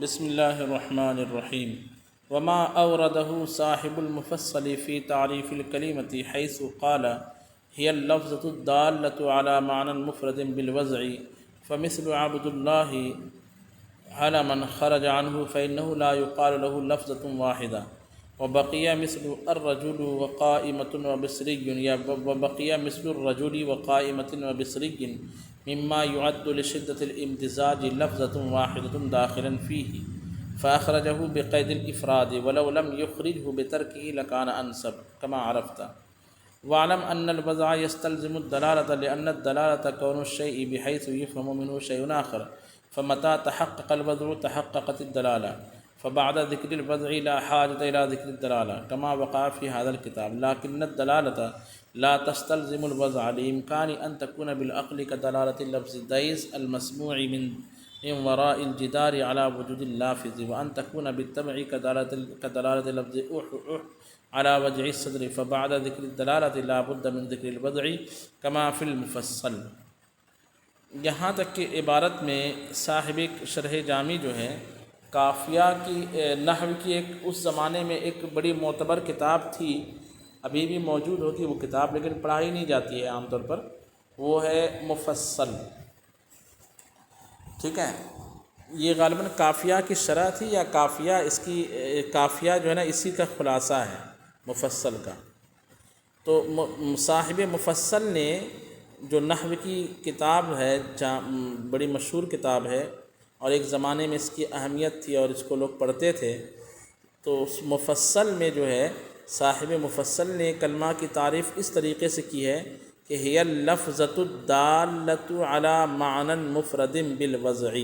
بسم اللہ الرحمن الرحیم وما اورده صاحب المفصل في تعریف الکلمة حيث قال هي اللفظة الدالة على معنى مفرد بالوضع فمثل عبد الله على من خرج عنه فإنه لا يقال له لفظة واحدة وبقي مثل الرجل وقائمة وبصري وبقي مثل الرجل وقائمة وبصري مما يعد لشدة الامتزاج لفظة واحدة داخلا فيه فأخرجه بقيد الإفراد ولو لم يخرجه بتركه لكان أنسب كما عرفت واعلم أن الوضع يستلزم الدلالة لأن الدلالة كون الشيء بحيث يفهم منه شيء آخر فمتى تحقق الوضع تحققت الدلالة فبعد ذكر الوضع لا حاجة إلى ذكر الدلالة كما وقع في هذا الكتاب لكن الدلالة لا تستلزم الوضع لإمكان أن تكون بالعقل كدلالة اللفظ الديس المسموع من وراء الجدار على وجود اللافظ وأن تكون بالتبع كدلالة اللفظ على وجه الصدر فبعد ذكر الدلالة لا بد من ذكر الوضع كما في المفصل۔ یہاں تک کہ عبارت میں صاحب شرح جامی جو ہے قافیہ کی نحو کی ایک اس زمانے میں ایک بڑی معتبر کتاب تھی، ابھی بھی موجود ہوتی ہے وہ کتاب لیکن پڑھائی نہیں جاتی ہے عام طور پر، وہ ہے مفصل، ٹھیک ہے۔ یہ غالباً قافیہ کی شرح تھی یا قافیہ اس کی قافیہ جو ہے نا اسی کا خلاصہ ہے مفصل کا۔ تو صاحب مفصل نے جو نحو کی کتاب ہے بڑی مشہور کتاب ہے اور ایک زمانے میں اس کی اہمیت تھی اور اس کو لوگ پڑھتے تھے، تو اس مفصل میں جو ہے صاحب مفصل نے کلمہ کی تعریف اس طریقے سے کی ہے کہ ہی اللفظۃ الدالۃ علی معنی مفرد بالوضع،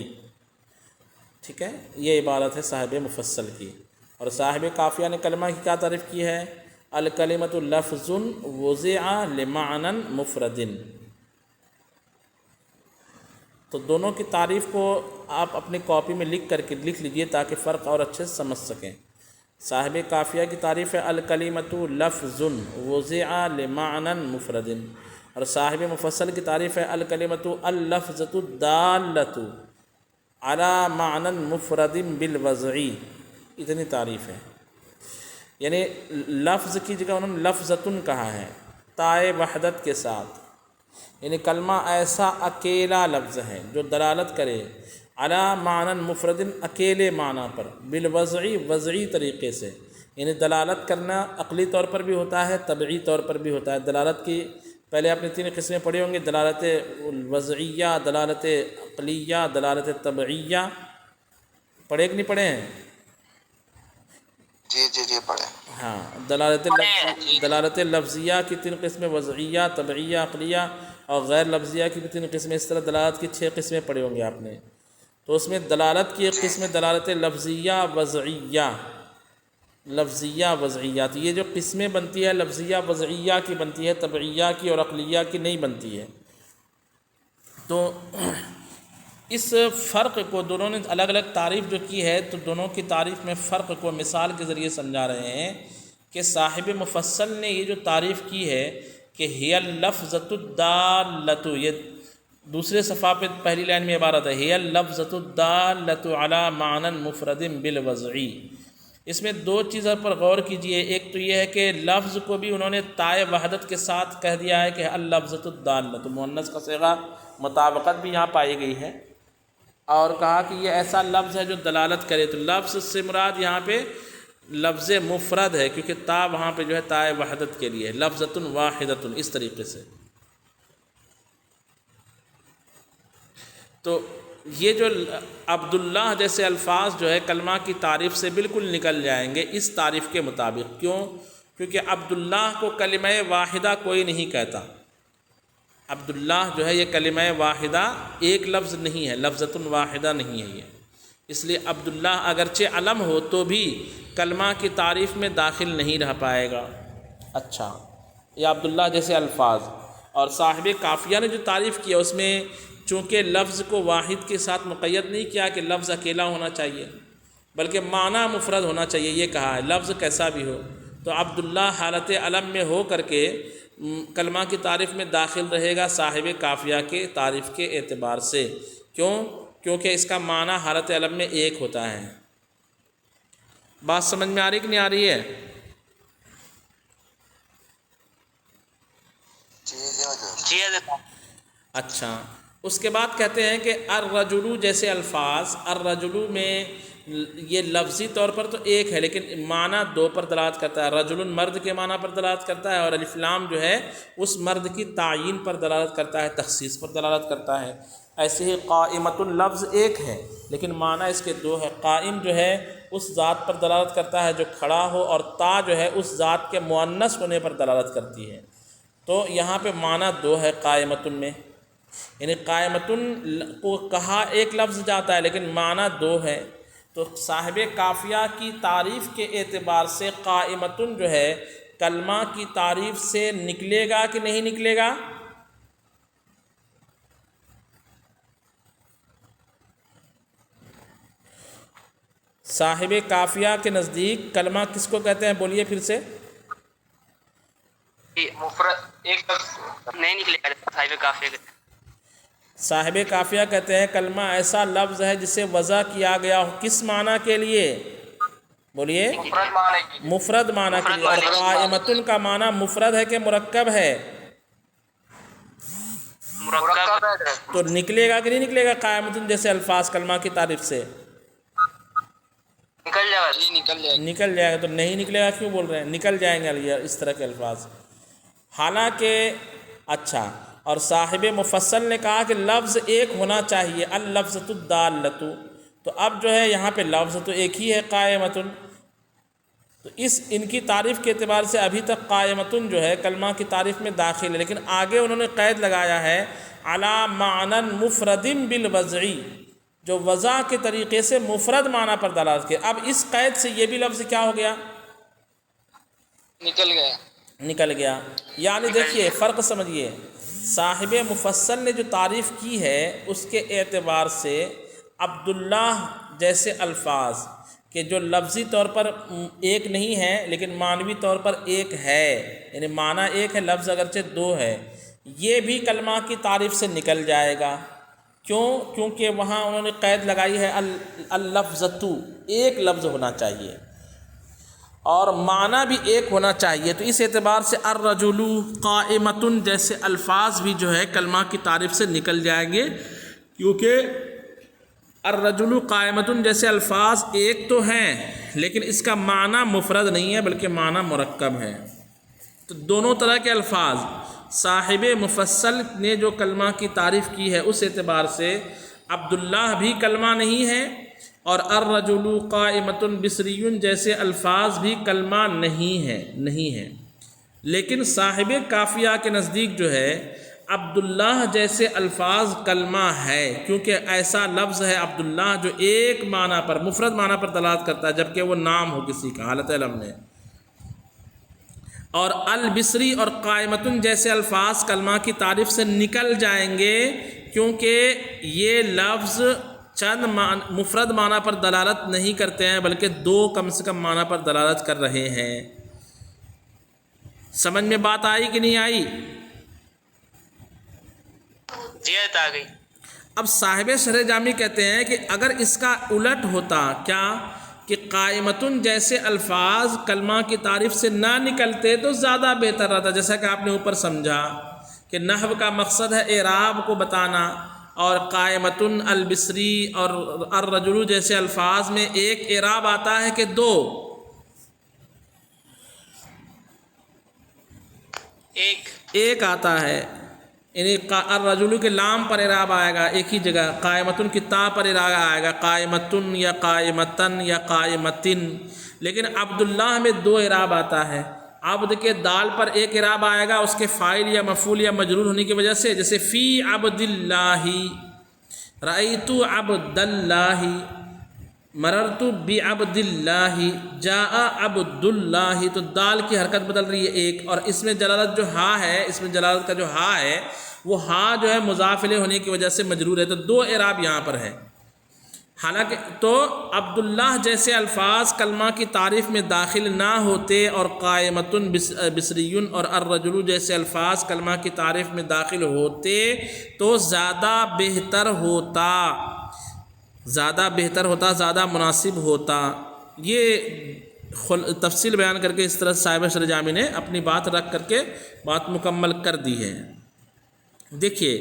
ٹھیک ہے، یہ عبارت ہے صاحب مفصل کی۔ اور صاحب قافیہ نے کلمہ کی کیا تعریف کی ہے؟ الکلمۃ لفظ وضع لمعنی مفرد۔ تو دونوں کی تعریف کو آپ اپنی کاپی میں لکھ لیجئے تاکہ فرق اور اچھے سے سمجھ سکیں۔ صاحب قافیہ کی تعریف ہے الکلمۃ لفظ وضع لمعنی مفرد، اور صاحب مفصل کی تعریف ہے الکلمۃ اللفظۃ الدالۃ علی معنی مفرد بالوضع۔ اتنی تعریف ہے، یعنی لفظ کی جگہ انہوں نے لفظتن کہا ہے تائے وحدت کے ساتھ، یعنی کلمہ ایسا اکیلا لفظ ہے جو دلالت کرے علی معنی مفرد اکیلے معنی پر بالوضع وضعی طریقے سے، یعنی دلالت کرنا عقلی طور پر بھی ہوتا ہے طبعی طور پر بھی ہوتا ہے۔ دلالت کی پہلے آپ نے 3 قسمیں پڑھی ہوں گی، دلالت وضعیہ، دلالت عقلیہ، دلالت طبعیہ، پڑھے کہ نہیں پڑھے ہیں؟ جی پڑھے۔ ہاں، دلالت لفظیہ کی 3 قسمیں، وضعیہ، طبعیہ، عقلیہ، اور غیر لفظیہ کی بھی 3 قسمیں، اس طرح دلالت کی 6 قسمیں پڑھے ہوں گے آپ نے۔ تو اس میں دلالت کی ایک قسم دلالت لفظیہ وضعیہ، لفظیہ وضعیہ، تو یہ جو قسمیں بنتی ہے لفظیہ وضعیہ کی بنتی ہے، طبعیہ کی اور عقلیہ کی نہیں بنتی ہے۔ تو اس فرق کو دونوں نے الگ الگ تعریف جو کی ہے، تو دونوں کی تعریف میں فرق کو مثال کے ذریعے سمجھا رہے ہیں کہ صاحب مفصل نے یہ جو تعریف کی ہے کہ ہی اللفظۃ الدالۃ، یہ دوسرے صفحہ پہ پہلی لائن میں عبارت ہے ہی اللفظۃ الدالۃ علی معنی مفرد بالوضع۔ اس میں 2 چیزوں پر غور کیجئے، ایک تو یہ ہے کہ لفظ کو بھی انہوں نے تائے وحدت کے ساتھ کہہ دیا ہے کہ اللفظۃ الدالۃ، مؤنث کا صیغہ مطابقت بھی یہاں پائی گئی ہے، اور کہا کہ یہ ایسا لفظ ہے جو دلالت کرے، تو لفظ سے مراد یہاں پہ لفظ مفرد ہے کیونکہ تا وہاں پہ جو ہے تائے وحدت کے لیے لفظۃ واحدۃ، اس طریقے سے۔ تو یہ جو عبداللہ جیسے الفاظ جو ہے کلمہ کی تعریف سے بالکل نکل جائیں گے اس تعریف کے مطابق۔ کیوں؟ کیونکہ عبداللہ کو کلمہ واحدہ کوئی نہیں کہتا۔ عبداللہ جو ہے یہ کلمہ واحدہ ایک لفظ نہیں ہے، لفظۃ واحدہ نہیں ہے یہ، اس لیے عبداللہ اگرچہ علم ہو تو بھی کلمہ کی تعریف میں داخل نہیں رہ پائے گا۔ اچھا، یہ عبداللہ جیسے الفاظ، اور صاحب قافیہ نے جو تعریف کیا اس میں چونکہ لفظ کو واحد کے ساتھ مقید نہیں کیا کہ لفظ اکیلا ہونا چاہیے بلکہ معنی مفرد ہونا چاہیے، یہ کہا ہے لفظ کیسا بھی ہو، تو عبداللہ حالت علم میں ہو کر کے کلمہ کی تعریف میں داخل رہے گا صاحب قافیہ کے تعریف کے اعتبار سے۔ کیوں؟ کیونکہ اس کا معنی حالت علم میں ایک ہوتا ہے۔ بات سمجھ میں آ رہی کہ نہیں آ رہی ہے؟ جی اچھا، اس کے بعد کہتے ہیں کہ الرجلو جیسے الفاظ، الرجلو میں یہ لفظی طور پر تو ایک ہے لیکن معنی دو پر دلالت کرتا ہے۔ رجل مرد کے معنی پر دلالت کرتا ہے، اور الف لام جو ہے اس مرد کی تعیین پر دلالت کرتا ہے، تخصیص پر دلالت کرتا ہے۔ ایسے ہی قائمۃ لفظ ایک ہے لیکن معنی اس کے دو ہے۔ قائم جو ہے اس ذات پر دلالت کرتا ہے جو کھڑا ہو، اور تا جو ہے اس ذات کے مؤنث ہونے پر دلالت کرتی ہے۔ تو یہاں پہ معنی دو ہے قائمۃ میں، یعنی قائمۃ کو کہا ایک لفظ جاتا ہے لیکن معنی دو ہے۔ تو صاحب قافیہ کی تعریف کے اعتبار سے قائمۃ جو ہے کلمہ کی تعریف سے نکلے گا کہ نہیں نکلے گا؟ صاحب قافیہ کے نزدیک کلمہ کس کو کہتے ہیں؟ بولیے پھر سے۔ مفرد ایک لفظ نہیں نکلے گا صاحب قافیہ کے۔ صاحب قافیہ کہتے ہیں کلمہ ایسا لفظ ہے جسے وضع کیا گیا ہو، کس معنی کے لیے؟ بولیے۔ مفرد معنی کے لیے۔ اور قائمۃ کا معنی مفرد ہے کہ مرکب ہے؟ مرکب ہے۔ تو نکلے گا کہ نہیں نکلے گا قائمۃ جیسے الفاظ کلمہ کی تعریف سے؟ نکل جائے گا جی، نکل جائے گا۔ نکل جائے گا۔ تو نہیں نکلے گا کیوں بول رہے ہیں؟ نکل جائیں گے اس طرح کے الفاظ۔ حالانکہ اچھا، اور صاحب مفصل نے کہا کہ لفظ ایک ہونا چاہیے، اللفظۃ الدالۃ، تو اب جو ہے یہاں پہ لفظ تو ایک ہی ہے قائمۃ، تو ان کی تعریف کے اعتبار سے ابھی تک قائمۃ جو ہے کلمہ کی تعریف میں داخل ہے، لیکن آگے انہوں نے قید لگایا ہے علی معنی مفرد بالوضع، جو وضع کے طریقے سے مفرد معنی پر دلالت کیا۔ اب اس قید سے یہ بھی لفظ کیا ہو گیا؟ نکل گیا۔ یعنی دیکھیے فرق سمجھیے، صاحب مفصل نے جو تعریف کی ہے اس کے اعتبار سے عبداللہ جیسے الفاظ کہ جو لفظی طور پر ایک نہیں ہے لیکن معنوی طور پر ایک ہے، یعنی معنی ایک ہے لفظ اگرچہ دو ہے، یہ بھی کلمہ کی تعریف سے نکل جائے گا۔ کیوں؟ کیونکہ وہاں انہوں نے قید لگائی ہے اللفظۃ، ایک لفظ ہونا چاہیے اور معنی بھی ایک ہونا چاہیے، تو اس اعتبار سے الرجل قائمۃ جیسے الفاظ بھی جو ہے کلمہ کی تعریف سے نکل جائیں گے، کیونکہ الرجل قائمۃ جیسے الفاظ ایک تو ہیں لیکن اس کا معنی مفرد نہیں ہے بلکہ معنی مرکب ہے۔ تو دونوں طرح کے الفاظ صاحب مفصل نے جو کلمہ کی تعریف کی ہے اس اعتبار سے عبداللہ بھی کلمہ نہیں ہے، اور الرجل قائمۃ بصری جیسے الفاظ بھی کلمہ نہیں ہے، لیکن صاحب قافیہ کے نزدیک جو ہے عبداللہ جیسے الفاظ کلمہ ہے، کیونکہ ایسا لفظ ہے عبداللہ جو ایک معنی پر مفرد معنی پر دلالت کرتا ہے جبکہ وہ نام ہو کسی کا حالت علم میں۔ اور البصری اور قائمۃ جیسے الفاظ کلمہ کی تعریف سے نکل جائیں گے کیونکہ یہ لفظ چند مفرد معنی پر دلالت نہیں کرتے ہیں بلکہ دو کم سے کم معنی پر دلالت کر رہے ہیں۔ سمجھ میں بات آئی کہ نہیں آئی؟ جی آ گئی۔ اب صاحب شرح جامی کہتے ہیں کہ اگر اس کا الٹ ہوتا، کیا کہ قائمۃ جیسے الفاظ کلمہ کی تعریف سے نہ نکلتے تو زیادہ بہتر رہتا، جیسا کہ آپ نے اوپر سمجھا کہ نحو کا مقصد ہے اعراب کو بتانا، اور قائمۃ البصری اور الرجل جیسے الفاظ میں ایک اعراب آتا ہے کہ دو، ایک آتا ہے، یعنی الرجل کے لام پر اعراب آئے گا ایک ہی جگہ، قائمۃ کی تا پر اعراب آئے گا قائمۃن یا قائمتن یا قائمتن، لیکن عبداللہ میں دو اعراب آتا ہے۔ عبد کے دال پر ایک اعراب آئے گا اس کے فاعل یا مفعول یا مجرور ہونے کی وجہ سے، جیسے فی عبد اللہ، رأیت عبد اللہ، مررت بعبد اللہ، جاء عبد اللہ، تو دال کی حرکت بدل رہی ہے ایک، اور اس میں جلالت جو ہا ہے، اس میں جلالت کا جو ہا ہے وہ ہا جو ہے مضاف الیہ ہونے کی وجہ سے مجرور ہے، تو دو اعراب یہاں پر ہے۔ حالانکہ تو عبداللہ جیسے الفاظ کلمہ کی تعریف میں داخل نہ ہوتے اور قائمۃ بصری اور الرجل جیسے الفاظ کلمہ کی تعریف میں داخل ہوتے تو زیادہ بہتر ہوتا، زیادہ بہتر ہوتا، زیادہ مناسب ہوتا. یہ تفصیل بیان کر کے اس طرح صاحب شرح جامی نے اپنی بات رکھ کر کے بات مکمل کر دی ہے. دیکھیے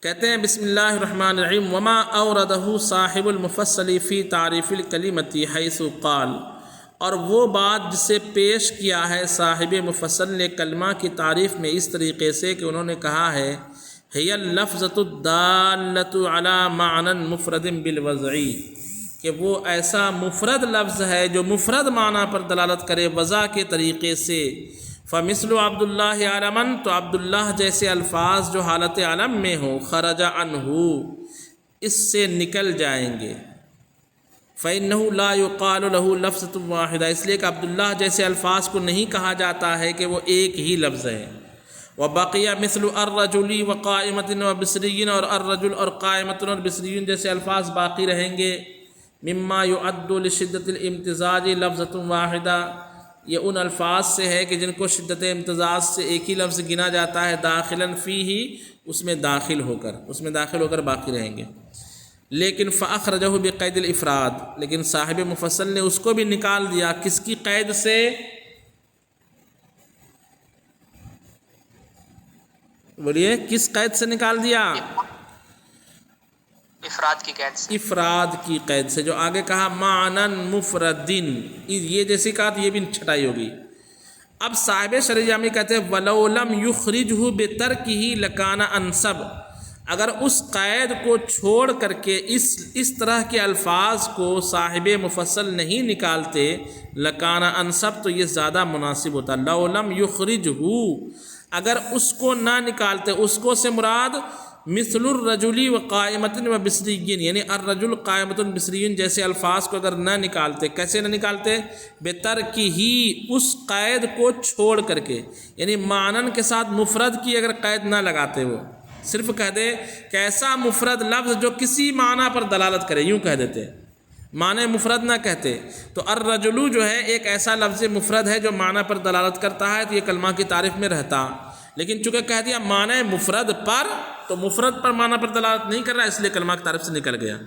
کہتے ہیں بسم اللہ الرحمن الرحیم وما اوردہ صاحب المفصل فی تعریف الکلمۃ حیث قال، اور وہ بات جسے پیش کیا ہے صاحب مفصل نے کلمہ کی تعریف میں اس طریقے سے کہ انہوں نے کہا ہے ہی اللفظۃ الدالۃ علی معنی مفرد بالوضع، کہ وہ ایسا مفرد لفظ ہے جو مفرد معنی پر دلالت کرے وضع کے طریقے سے. فمثل عبداللہ علمن، تو عبداللہ جیسے الفاظ جو حالت علم میں ہوں خرج عنہ، اس سے نکل جائیں گے. فإنہ لا یقال لہ لفظۃ واحدہ، اس لیے کہ عبداللہ جیسے الفاظ کو نہیں کہا جاتا ہے کہ وہ ایک ہی لفظ ہے. وبقی مثل الرجل وقائمۃ وبصری، اور الرجل اور قائمۃ اور بصری جیسے الفاظ باقی رہیں گے. مما یعد لشدۃ الامتزاج لفظۃ واحدہ، یہ ان الفاظ سے ہے کہ جن کو شدت امتزاج سے ایک ہی لفظ گنا جاتا ہے. داخلاً فیہ، اس میں داخل ہو کر باقی رہیں گے. لیکن فاخرجہ بقید الافراد، لیکن صاحب مفصل نے اس کو بھی نکال دیا کس کی قید سے؟ بولیے کس قید سے نکال دیا؟ افراد کی قید سے. افراد کی قید سے، جو آگے کہا معنن مفردن، یہ جیسی کہا تو یہ بھی چھٹائی ہوگی. اب صاحب شرح جامی کہتے ہیں وَلَوْ لَمْ يُخْرِجْهُ بِتَرْكِهِ لَكَانَ أَنْسَبَ، اگر اس قید کو چھوڑ کر کے اس طرح کے الفاظ کو صاحب مفصل نہیں نکالتے لَكَانَ أَنْسَبَ، تو یہ زیادہ مناسب ہوتا. لَوْ لَمْ يُخْرِجْهُ، اگر اس کو نہ نکالتے، اس کو سے مراد مثل الرجل وقائمۃ وبصری، یعنی الرجل قائمۃ بصری جیسے الفاظ کو اگر نہ نکالتے. کیسے نہ نکالتے؟ بترکہ، اس قید کو چھوڑ کر کے، یعنی معنن کے ساتھ مفرد کی اگر قید نہ لگاتے، وہ صرف کہہ دے کہ ایسا مفرد لفظ جو کسی معنی پر دلالت کرے، یوں کہہ دیتے، معنی مفرد نہ کہتے. تو الرجل جو ہے ایک ایسا لفظ مفرد ہے جو معنی پر دلالت کرتا ہے، تو یہ کلمہ کی تعریف میں رہتا. لیکن چونکہ کہہ دیا معنی مفرد پر، تو مفرد پر معنی پر دلالت نہیں کر رہا، اس لیے کلمہ کی تعریف سے نکل گیا.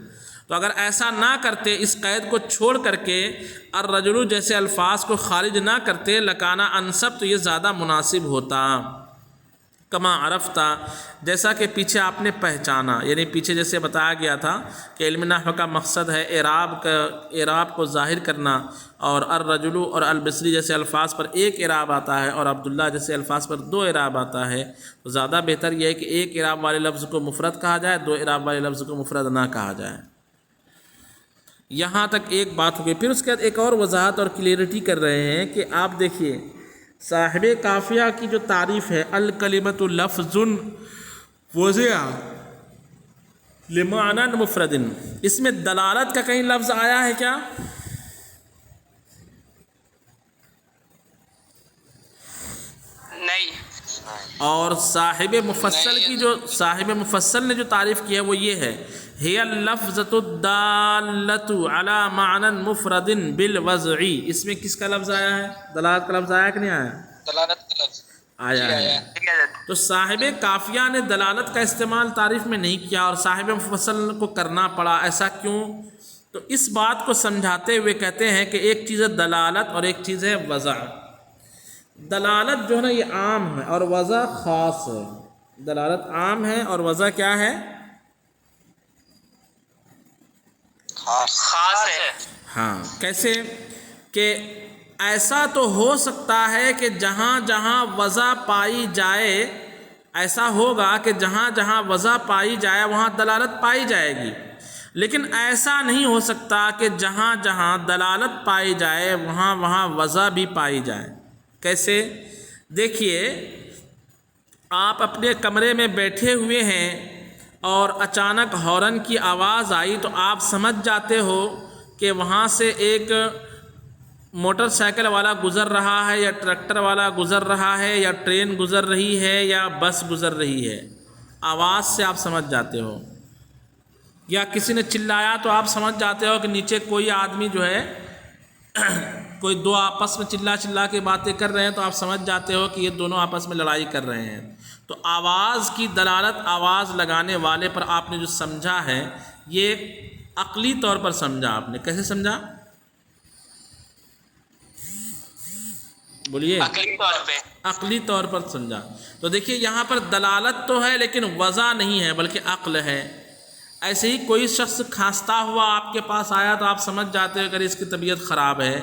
تو اگر ایسا نہ کرتے، اس قید کو چھوڑ کر کے الرجل جیسے الفاظ کو خارج نہ کرتے لکانہ انسب، تو یہ زیادہ مناسب ہوتا. کما عرفتہ، جیسا کہ پیچھے آپ نے پہچانا، یعنی پیچھے جیسے بتایا گیا تھا کہ علم نحو کا مقصد ہے اعراب کو ظاہر کرنا، اور الرجل اور البصری جیسے الفاظ پر ایک اعراب آتا ہے اور عبداللہ جیسے الفاظ پر دو اعراب آتا ہے. تو زیادہ بہتر یہ ہے کہ ایک اعراب والے لفظ کو مفرد کہا جائے، دو اعراب والے لفظ کو مفرد نہ کہا جائے. یہاں تک ایک بات ہو گئی. پھر اس کے بعد ایک اور وضاحت اور کلیئرٹی کر رہے ہیں کہ آپ دیکھیے صاحب قافیہ کی جو تعریف ہے الکلمۃ لفظ وضع لمعنی مفرد، اس میں دلالت کا کہیں لفظ آیا ہے کیا؟ نہیں. اور صاحب مفصل نے جو تعریف کی ہے وہ یہ ہے ہی اللفظۃ الدالۃ علی معنی مفرد بالوضع. اس میں کس کا لفظ آیا ہے؟ دلالت کا لفظ آیا کہ نہیں آیا؟ دلالت کا لفظ آیا ہے. تو صاحب قافیہ نے دلالت کا استعمال تعریف میں نہیں کیا اور صاحب مفصل کو کرنا پڑا. ایسا کیوں؟ تو اس بات کو سمجھاتے ہوئے کہتے ہیں کہ ایک چیز ہے دلالت اور ایک چیز ہے وضع. دلالت جو ہے نا یہ عام ہے اور وضع خاص ہے. دلالت عام ہے اور وضع کیا ہے؟ خاص ہے. ہاں. کیسے؟ کہ ایسا تو ہو سکتا ہے کہ جہاں جہاں وضع پائی جائے، ایسا ہوگا کہ جہاں جہاں وضع پائی جائے وہاں دلالت پائی جائے گی، لیکن ایسا نہیں ہو سکتا کہ جہاں جہاں دلالت پائی جائے وہاں وہاں وضع بھی پائی جائے. کیسے؟ دیکھیے آپ اپنے کمرے میں بیٹھے ہوئے ہیں اور اچانک ہارن کی آواز آئی تو آپ سمجھ جاتے ہو کہ وہاں سے ایک موٹر سائیکل والا گزر رہا ہے یا ٹریکٹر والا گزر رہا ہے یا ٹرین گزر رہی ہے یا بس گزر رہی ہے. آواز سے آپ سمجھ جاتے ہو. یا کسی نے چلایا تو آپ سمجھ جاتے ہو کہ نیچے کوئی آدمی جو ہے کوئی دو آپس میں چلا کے باتیں کر رہے ہیں، تو آپ سمجھ جاتے ہو کہ یہ دونوں آپس میں لڑائی کر رہے ہیں. تو آواز کی دلالت آواز لگانے والے پر آپ نے جو سمجھا ہے یہ عقلی طور پر سمجھا آپ نے، کیسے سمجھا؟ بولیے. عقلی طور پہ. عقلی طور پر سمجھا. تو دیکھیے یہاں پر دلالت تو ہے لیکن وضع نہیں ہے بلکہ عقل ہے. ایسے ہی کوئی شخص کھانستا ہوا آپ کے پاس آیا تو آپ سمجھ جاتے ہیں اگر اس کی طبیعت خراب ہے.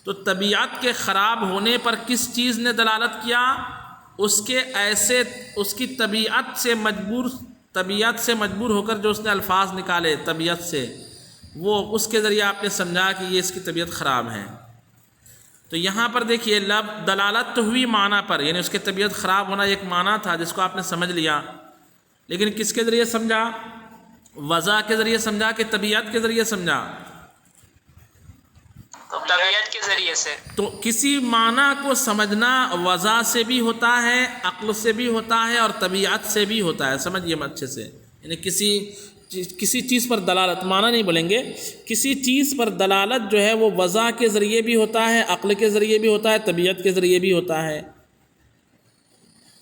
تو طبیعت کے خراب ہونے پر کس چیز نے دلالت کیا؟ اس کی طبیعت سے مجبور ہو کر جو اس نے الفاظ نکالے طبیعت سے، وہ اس کے ذریعے آپ نے سمجھا کہ یہ اس کی طبیعت خراب ہے. تو یہاں پر دیکھیے دلالت تو ہوئی معنی پر، یعنی اس کی طبیعت خراب ہونا ایک معنی تھا جس کو آپ نے سمجھ لیا، لیکن کس کے ذریعے سمجھا؟ وضع کے ذریعے سمجھا کہ طبیعت کے ذریعے سمجھا؟ طبیعت کے ذریعے سے. تو کسی معنی کو سمجھنا وضع سے بھی ہوتا ہے، عقل سے بھی ہوتا ہے اور طبیعت سے بھی ہوتا ہے. سمجھیے اچھے سے، یعنی کسی چیز پر دلالت، معنی نہیں بولیں گے، کسی چیز پر دلالت جو ہے وہ وضع کے ذریعے بھی ہوتا ہے، عقل کے ذریعے بھی ہوتا ہے، طبیعت کے ذریعے بھی ہوتا ہے.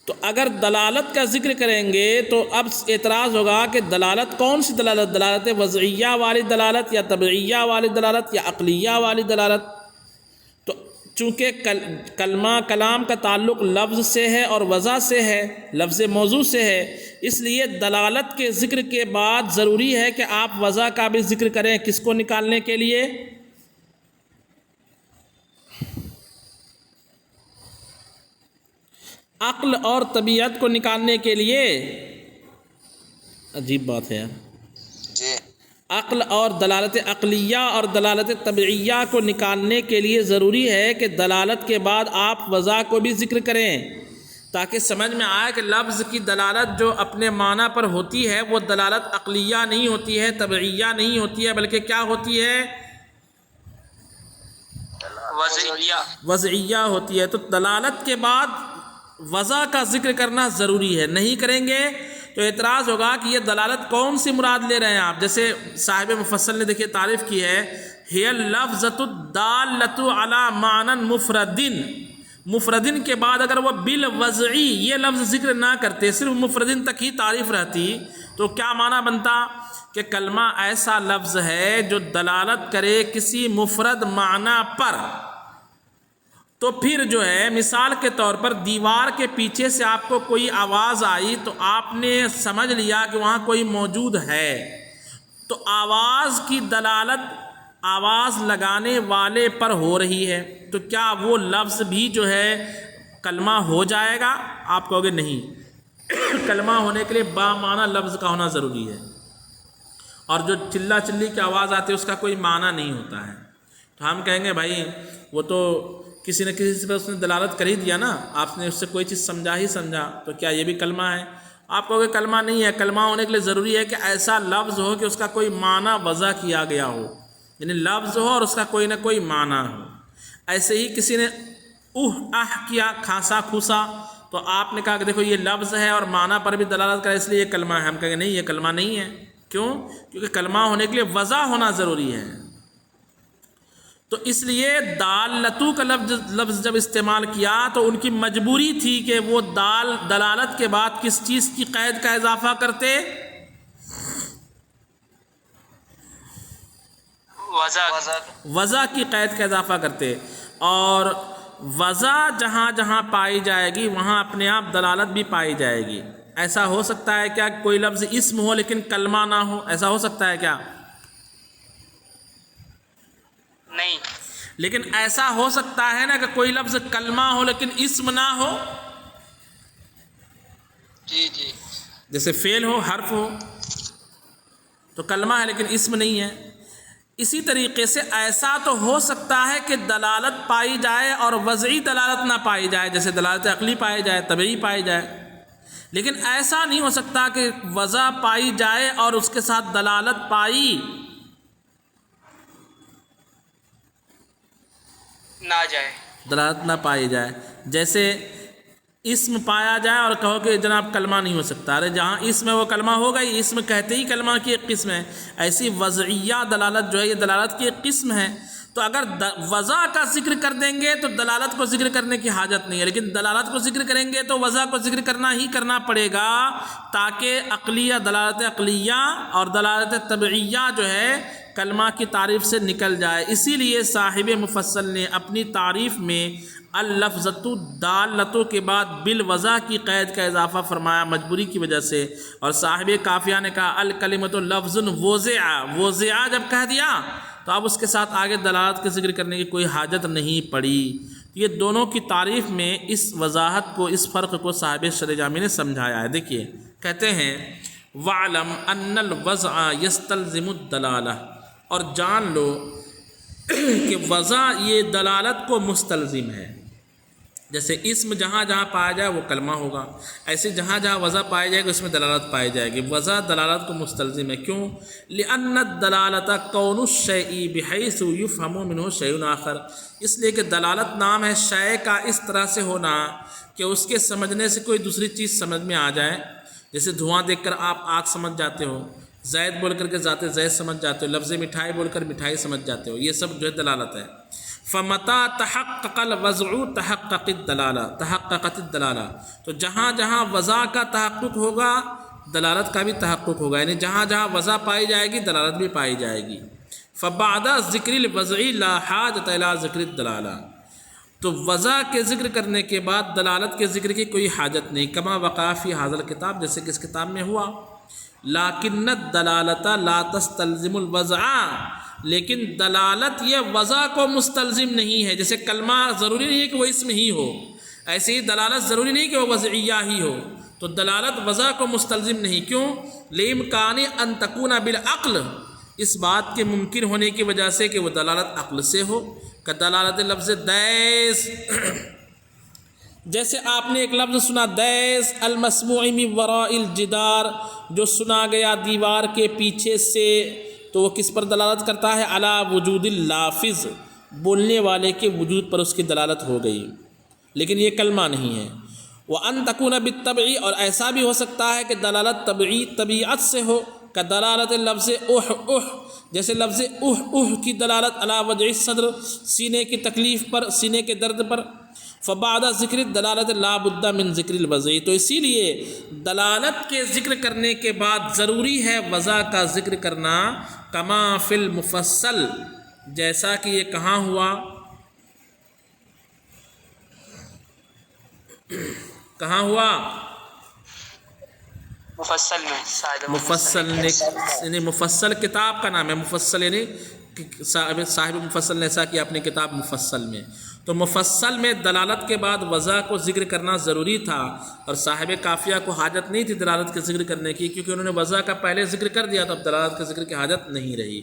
تو اگر دلالت کا ذکر کریں گے تو اب اعتراض ہوگا کہ دلالت کون سی دلالت؟ دلالت وضعیہ والی دلالت یا طبعیہ والی دلالت یا عقلیہ والی دلالت؟ تو چونکہ کلام کا تعلق لفظ سے ہے اور وضع سے ہے، لفظ موضوع سے ہے، اس لیے دلالت کے ذکر کے بعد ضروری ہے کہ آپ وضع کا بھی ذکر کریں. کس کو نکالنے کے لیے؟ عقل اور طبیعت کو نکالنے کے لیے. عجیب بات ہے یار. جی. عقل اور دلالت عقلیہ اور دلالت طبعیہ کو نکالنے کے لیے ضروری ہے کہ دلالت کے بعد آپ وضع کو بھی ذکر کریں تاکہ سمجھ میں آئے کہ لفظ کی دلالت جو اپنے معنی پر ہوتی ہے وہ دلالت عقلیہ نہیں ہوتی ہے، طبعیہ نہیں ہوتی ہے، بلکہ کیا ہوتی ہے؟ وضعیہ ہوتی ہے. تو دلالت کے بعد وضع کا ذکر کرنا ضروری ہے. نہیں کریں گے تو اعتراض ہوگا کہ یہ دلالت کون سی مراد لے رہے ہیں آپ. جیسے صاحب مفصل نے دیکھیے تعریف کی ہے، ہی اللفظۃ الدالۃ علی معنی مفردن. مفردن کے بعد اگر وہ بالوضعی یہ لفظ ذکر نہ کرتے، صرف مفردن تک ہی تعریف رہتی، تو کیا معنی بنتا کہ کلمہ ایسا لفظ ہے جو دلالت کرے کسی مفرد معنی پر. تو پھر جو ہے مثال کے طور پر دیوار کے پیچھے سے آپ کو کوئی آواز آئی تو آپ نے سمجھ لیا کہ وہاں کوئی موجود ہے. تو آواز کی دلالت آواز لگانے والے پر ہو رہی ہے، تو کیا وہ لفظ بھی جو ہے کلمہ ہو جائے گا؟ آپ کہو گے نہیں، کلمہ ہونے کے لیے بامعنی لفظ کا ہونا ضروری ہے، اور جو چلا چلی کی آواز آتی ہے اس کا کوئی معنی نہیں ہوتا ہے. تو ہم کہیں گے بھائی وہ تو کسی نہ کسی پر اس نے دلالت کر ہی دیا نا، آپ نے اس سے کوئی چیز سمجھا، تو کیا یہ بھی کلمہ ہے؟ آپ کہو گے کلمہ نہیں ہے. کلمہ ہونے کے لیے ضروری ہے کہ ایسا لفظ ہو کہ اس کا کوئی معنی وضع کیا گیا ہو، یعنی لفظ ہو اور اس کا کوئی نہ کوئی معنی ہو. ایسے ہی کسی نے کیا، کھانسا کھوسا، تو آپ نے کہا کہ دیکھو یہ لفظ ہے اور معنی پر بھی دلالت کرے، اس لیے یہ کلمہ ہے. ہم کہیں گے نہیں، یہ کلمہ نہیں ہے. کیوں؟ کیونکہ کلمہ ہونے کے لیے وضع ہونا ضروری ہے. تو اس لیے دالتو کا لفظ جب استعمال کیا تو ان کی مجبوری تھی کہ وہ دلالت کے بعد کس چیز کی قید کا اضافہ کرتے؟ وضع کی قید کا اضافہ کرتے. اور وضع جہاں جہاں پائی جائے گی وہاں اپنے آپ دلالت بھی پائی جائے گی. ایسا ہو سکتا ہے کیا کوئی لفظ اسم ہو لیکن کلمہ نہ ہو؟ ایسا ہو سکتا ہے کیا؟ نہیں. لیکن ایسا ہو سکتا ہے نا کہ کوئی لفظ کلمہ ہو لیکن اسم نہ ہو. جی جی. جیسے فعل ہو، حرف ہو تو کلمہ ہے لیکن اسم نہیں ہے. اسی طریقے سے ایسا تو ہو سکتا ہے کہ دلالت پائی جائے اور وضعی دلالت نہ پائی جائے، جیسے دلالت عقلی پائی جائے، طبعی پائی جائے. لیکن ایسا نہیں ہو سکتا کہ وضع پائی جائے اور اس کے ساتھ دلالت پائی نہ جائے، دلالت نہ پائی جائے. جیسے اسم پایا جائے اور کہو کہ جناب کلمہ نہیں ہو سکتا. ارے جہاں اسم ہے وہ کلمہ ہوگا ہی، اسم کہتے ہی کلمہ کی ایک قسم ہے. ایسی وضعیہ دلالت جو ہے یہ دلالت کی ایک قسم ہے. تو اگر وضع کا ذکر کر دیں گے تو دلالت کو ذکر کرنے کی حاجت نہیں ہے، لیکن دلالت کو ذکر کریں گے تو وضع کو ذکر کرنا ہی کرنا پڑے گا، تاکہ عقلیہ دلالت عقلیہ اور دلالت طبعیہ جو ہے کلمہ کی تعریف سے نکل جائے۔ اسی لیے صاحب مفصل نے اپنی تعریف میں اللفظۃ الدالۃ کے بعد بالوضع کی قید کا اضافہ فرمایا مجبوری کی وجہ سے، اور صاحب کافیہ نے کہا الکلمۃ لفظ وضع، وضع جب کہہ دیا تو اب اس کے ساتھ آگے دلالت کے ذکر کرنے کی کوئی حاجت نہیں پڑی۔ یہ دونوں کی تعریف میں اس وضاحت کو، اس فرق کو صاحب شرح جامی نے سمجھایا ہے۔ دیکھیے کہتے ہیں وَعْلَمْ أَنَّ الْوَضْعَ يَسْتَلْزِمُ الدَّلَالَةَ، اور جان لو کہ وضع یہ دلالت کو مستلزم ہے۔ جیسے اسم جہاں جہاں پایا جائے وہ کلمہ ہوگا، ایسے جہاں جہاں وضع پائی جائے گی اس میں دلالت پائی جائے گی۔ وضع دلالت کو مستلزم ہے، کیوں؟ لِأَنَّ الدَّلَالَةَ كَوْنُ الشَّيْءِ بِحَيْثُ يُفْهَمُ مِنْهُ شَيْءٌ آخر، اس لیے کہ دلالت نام ہے شے کا اس طرح سے ہونا کہ اس کے سمجھنے سے کوئی دوسری چیز سمجھ میں آ جائے۔ جیسے دھواں دیکھ کر آپ آگ سمجھ جاتے ہو، زید بول کر کے ذات زید سمجھ جاتے ہو، لفظ مٹھائی بول کر مٹھائی سمجھ جاتے ہو، یہ سب جو ہے دلالت ہے۔ فَمَتَى تَحَقَّقَ الْوَضْعُ تَحَقَّقَتِ الدَّلَالَةُ، تو جہاں جہاں وضع کا تحقق ہوگا دلالت کا بھی تحقق ہوگا، یعنی جہاں جہاں وضع پائی جائے گی دلالت بھی پائی جائے گی۔ فَبَعْدَ ذِكْرِ الْوَضْعِ لَا حَاجَةَ إِلَىٰ ذِكْرِ الدَّلَالَةِ، تو وضع کے ذکر کرنے کے بعد دلالت کے ذکر کی کوئی حاجت نہیں، کما وقع فی ھذا الکتاب، جیسے کہ اس کتاب میں ہوا۔ لیکن الدلالۃ لا تستلزم الوضع، لیکن دلالت یہ وضع کو مستلزم نہیں ہے۔ جیسے کلمہ ضروری نہیں ہے کہ وہ اسم ہی ہو، ایسے ہی دلالت ضروری نہیں کہ وہ وضعیہ ہی ہو، تو دلالت وضع کو مستلزم نہیں، کیوں؟ لِإِمْكَانِ أَن تَكُونَ بِالْعَقْلِ، اس بات کے ممکن ہونے کی وجہ سے کہ وہ دلالت عقل سے ہو، کہ دلالت لفظ دیس، جیسے آپ نے ایک لفظ سنا دیس المسموع من وراء الجدار، جو سنا گیا دیوار کے پیچھے سے، تو وہ کس پر دلالت کرتا ہے؟ علی وجود اللافظ، بولنے والے کے وجود پر اس کی دلالت ہو گئی، لیکن یہ کلمہ نہیں ہے۔ وَأَن تَكُونَ بِالطَّبْعِ، اور ایسا بھی ہو سکتا ہے کہ دلالت طبیعت سے ہو، کہ دلالت لفظ اح اح، جیسے لفظ اح اح کی دلالت علی وجع الصدر، سینے کی تکلیف پر، سینے کے درد پر۔ فبعد ذکر الدلالت لا بد من ذکر الوضع، تو اسی لیے دلالت کے ذکر کرنے کے بعد ضروری ہے وضع کا ذکر کرنا، کما فی المفصل، جیسا کہ یہ کہاں ہوا؟ کہاں ہوا؟ مفصل میں، مفصل نے، یعنی مفصل کتاب کا نام ہے، مفصل یعنی صاحب مفصل نے ایسا کیا اپنی کتاب مفصل میں، تو مفصل میں دلالت کے بعد وضع کو ذکر کرنا ضروری تھا، اور صاحب کافیہ کو حاجت نہیں تھی دلالت کے ذکر کرنے کی، کیونکہ انہوں نے وضع کا پہلے ذکر کر دیا، تو اب دلالت کے ذکر کی حاجت نہیں رہی۔